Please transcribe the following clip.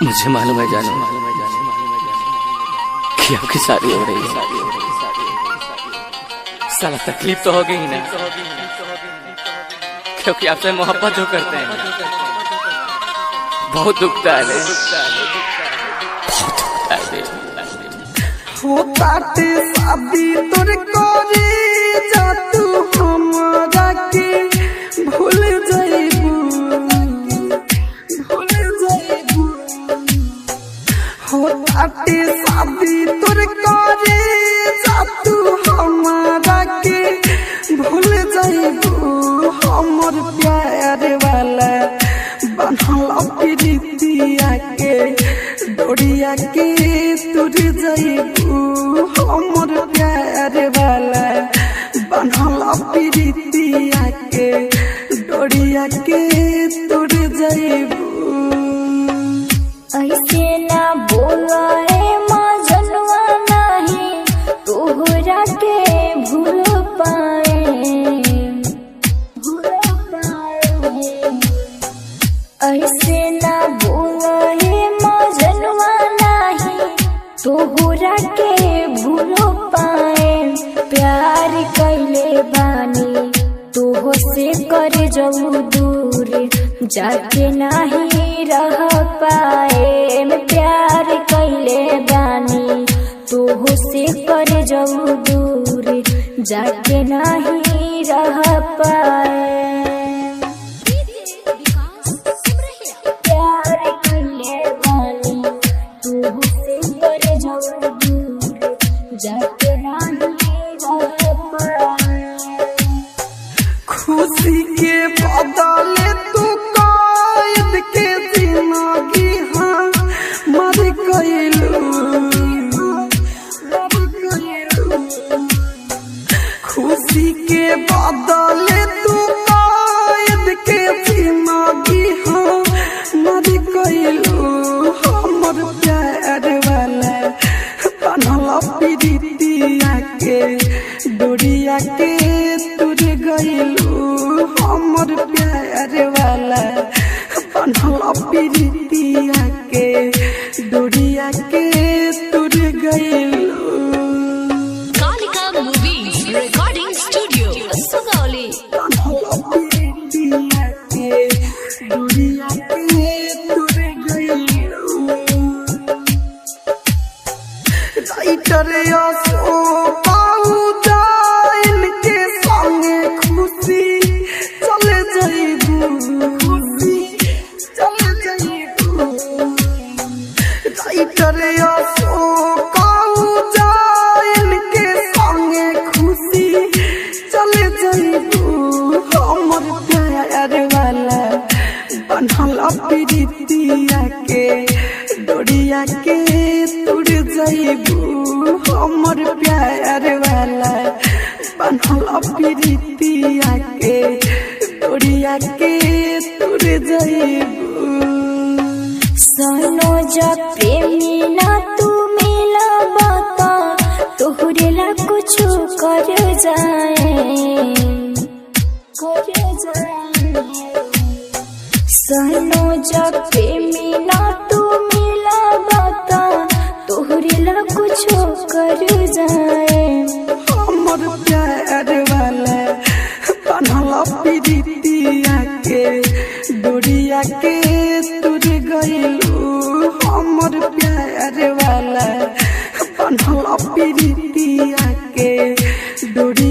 मुझे मालूम है जानो कि आपकी शादी हो रही है। साला तकलीफ तो होगी ही ना, क्योंकि आपसे मोहब्बत जो करते हैं बहुत दुखता है, बहुत दुखता है। होताते शादी तोर करे जा तू हमरा के भूल जाइबू, भूल जाइबू। होताते शादी तोर करे जा तू हमरा के भूल जाइबू। हमर प्यार वाला बनल प्रीतिया के डोरिया के तुर जाइबू। हमर प्यार वाला बनल प्रीतिया के डोरिया के तुर जाइबू। ऐसे ना बोला मजनुआ नहीं तोहरा के भूल पाए, भूल पाए। ऐसे ना बोला मजनुआ नहीं तोहरा के भूल पाए। प्यार कैले बानी तोह से कर जाऊ दूर, जाके नहीं रह पाए। प्यार कैले बानी तोह से कर जाऊ दूर, जाके नहीं रह पाए। प्यार कैले बानी तोह से कर जाऊ दूर, जाके नहीं रह पाए। खुशी के बदले तू कैद के जिंदगी हाँ मर गइलू, मर गइलू। खुशी के बदले तू कैद के जिंदगी हाँ मर गइलू। हमर प्यार वाला बनल प्रीतिया के डोरिया के तुर गइलू। हमर प्यार वाला बनल प्रीतिया के डोरिया के तुर गइलू। Kalika movies recording studio Sugauli. बनल प्रीतिया के डोरिया के तुर गइलू। राइटर अशोक के संगे खुशी चले जाइबू, खुशी चले जाइबू। राइटर अशोक के संगे खुशी चले जाइबू। हमर प्यार वाला बनल प्रीतिया के डोरिया के तुर जाइबू। हमर प्यार वाला बनल प्रीतिया के डोरिया के तुर जाइबू। सोनो जब प्रेमी ना तू मिला बता तोहरे ला कुछ कर जाए, कर जाए। सोनो जब प्रेमी ना तू मिला बता तोहरे ला कुछ कर जाए। हमर प्यार वाला बनल प्रीतिया के डोरिया के तुर गइलू। हमर प्यार वाला बनल प्रीतिया के डोरिया